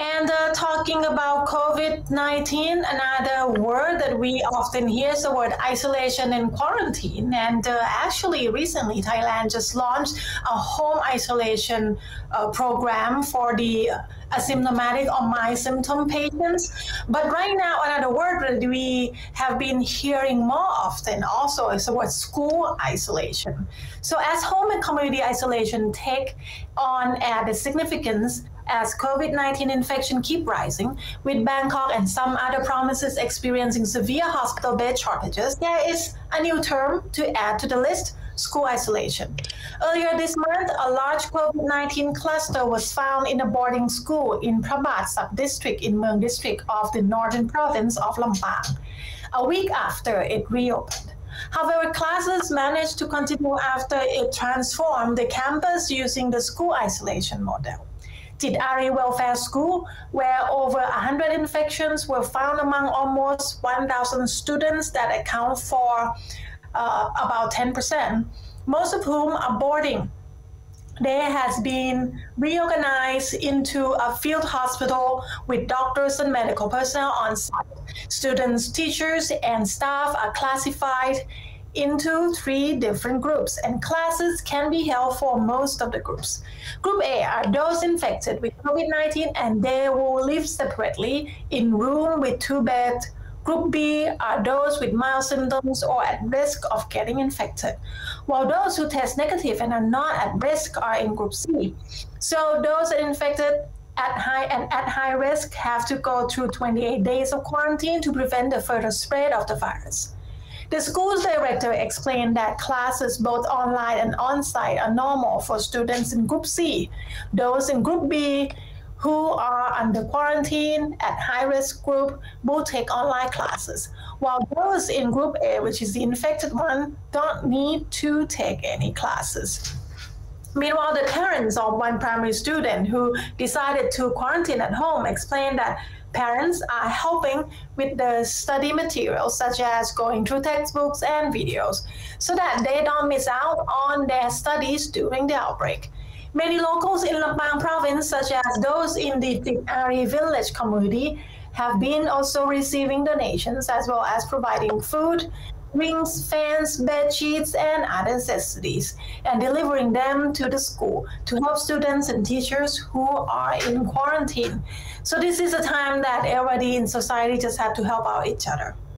And talking about COVID-19, another word that we often hear is the word isolation and quarantine. And actually, recently, Thailand just launched a home isolation program for the asymptomatic or mild symptom patients. But right now, another word that we have been hearing more often also is the word school isolation. So as home and community isolation take on added significance as COVID-19 infection keep rising, with Bangkok and some other provinces experiencing severe hospital bed shortages, there is a new term to add to the list: school isolation. Earlier this month, a large COVID-19 cluster was found in a boarding school in Prabat sub-district in Mueang district of the northern province of Lampang, a week after it reopened. However, classes managed to continue after it transformed the campus using the school isolation model. Tit Ari Welfare School, where over 100 infections were found among almost 1,000 students that account for about 10%, most of whom are boarding. There has been reorganized into a field hospital with doctors and medical personnel on site. Students, teachers, and staff are classified into 3 different groups, and classes can be held for most of the groups. Group A are those infected with COVID-19 and they will live separately in room with 2 beds. Group B are those with mild symptoms or at risk of getting infected, while those who test negative and are not at risk are in Group C. So those infected at high risk have to go through 28 days of quarantine to prevent the further spread of the virus. The school's director explained that classes both online and on-site are normal for students in Group C. Those in Group B who are under quarantine at high-risk group will take online classes, while those in Group A, which is the infected one, don't need to take any classes. Meanwhile, the parents of one primary student who decided to quarantine at home explained that parents are helping with the study materials, such as going through textbooks and videos, so that they don't miss out on their studies during the outbreak. Many locals in Lampang province, such as those in the Tit Ari village community, have been also receiving donations as well as providing food, rings, fans, bed sheets, and other necessities, and delivering them to the school to help students and teachers who are in quarantine. So this is a time that everybody in society just have to help out each other.